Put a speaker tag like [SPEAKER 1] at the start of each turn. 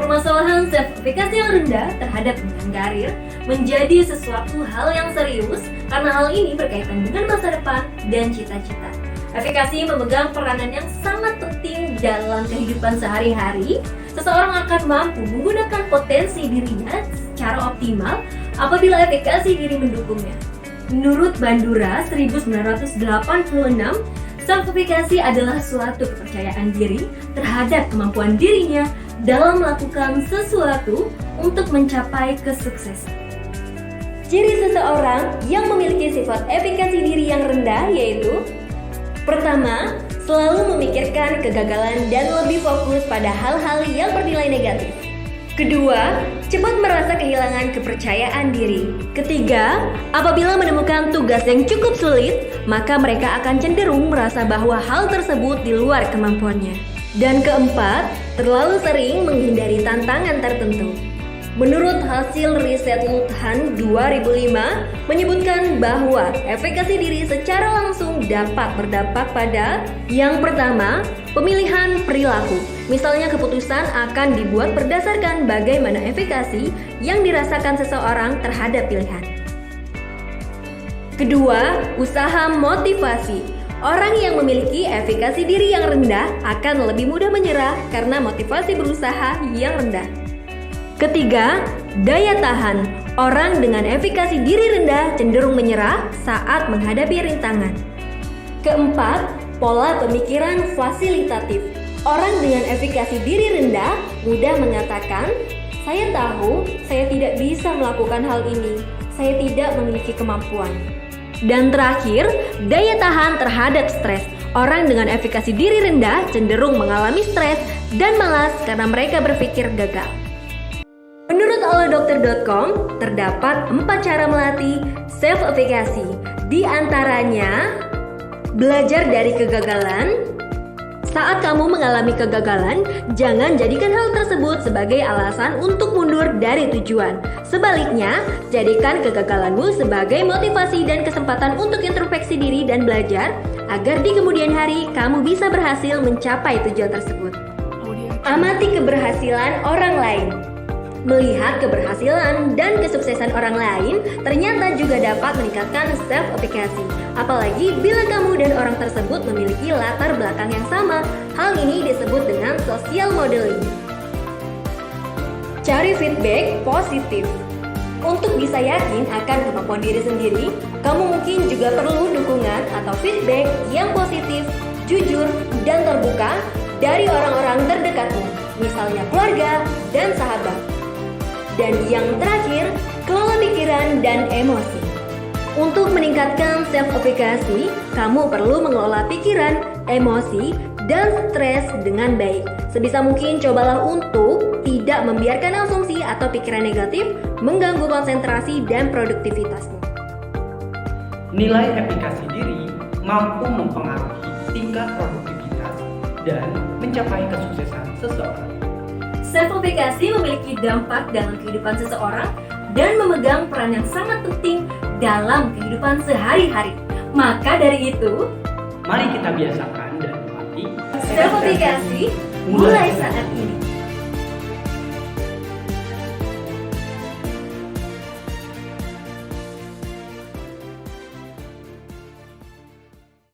[SPEAKER 1] Permasalahan self-efficacy yang rendah terhadap pilihan karir menjadi sesuatu hal yang serius karena hal ini berkaitan dengan masa depan dan cita-cita. Efikasi memegang peranan yang sangat penting dalam kehidupan sehari-hari. Seseorang akan mampu menggunakan potensi dirinya secara optimal apabila efikasi diri mendukungnya. Menurut Bandura 1986, self-efficacy adalah suatu kepercayaan diri terhadap kemampuan dirinya dalam melakukan sesuatu untuk mencapai kesuksesan. Ciri seseorang yang memiliki sifat efikasi diri yang rendah yaitu: pertama, selalu memikirkan kegagalan dan lebih fokus pada hal-hal yang bernilai negatif. Kedua, cepat merasa kehilangan kepercayaan diri. Ketiga, apabila menemukan tugas yang cukup sulit, maka mereka akan cenderung merasa bahwa hal tersebut di luar kemampuannya. Dan keempat, terlalu sering menghindari tantangan tertentu. Menurut hasil riset Luthan 2005 menyebutkan bahwa efikasi diri secara langsung dapat berdampak pada: yang pertama, pemilihan perilaku. Misalnya keputusan akan dibuat berdasarkan bagaimana efikasi yang dirasakan seseorang terhadap pilihan. Kedua, usaha motivasi. Orang yang memiliki efikasi diri yang rendah akan lebih mudah menyerah karena motivasi berusaha yang rendah. Ketiga, daya tahan. Orang dengan efikasi diri rendah cenderung menyerah saat menghadapi rintangan. Keempat, pola pemikiran fasilitatif. Orang dengan efikasi diri rendah mudah mengatakan, "Saya tahu saya tidak bisa melakukan hal ini. Saya tidak memiliki kemampuan." Dan terakhir, daya tahan terhadap stres. Orang dengan efikasi diri rendah cenderung mengalami stres dan malas karena mereka berpikir gagal. Menurut alodokter.com, terdapat 4 cara melatih self-efficacy. Di antaranya, belajar dari kegagalan. Saat kamu mengalami kegagalan, jangan jadikan hal tersebut sebagai alasan untuk mundur dari tujuan. Sebaliknya, jadikan kegagalanmu sebagai motivasi dan kesempatan untuk introspeksi diri dan belajar agar di kemudian hari kamu bisa berhasil mencapai tujuan tersebut. Amati keberhasilan orang lain. Melihat keberhasilan dan kesuksesan orang lain ternyata juga dapat meningkatkan self-efficacy. Apalagi bila kamu dan orang tersebut memiliki latar belakang yang sama. Hal ini disebut dengan social modeling. Cari feedback positif. Untuk bisa yakin akan kemampuan diri sendiri, kamu mungkin juga perlu dukungan atau feedback yang positif, jujur, dan terbuka dari orang-orang terdekatmu, misalnya keluarga dan sahabat. Dan yang terakhir, kelola pikiran dan emosi. Untuk meningkatkan self-efficacy, kamu perlu mengelola pikiran, emosi, dan stres dengan baik. Sebisa mungkin cobalah untuk tidak membiarkan asumsi atau pikiran negatif mengganggu konsentrasi dan produktivitasmu.
[SPEAKER 2] Nilai efikasi diri mampu mempengaruhi tingkat produktivitas dan mencapai kesuksesan seseorang.
[SPEAKER 1] Self-efficacy memiliki dampak dalam kehidupan seseorang dan memegang peran yang sangat penting dalam kehidupan sehari-hari. Maka dari itu,
[SPEAKER 2] mari kita biasakan dan melatih
[SPEAKER 1] self-efficacy mulai saat ini.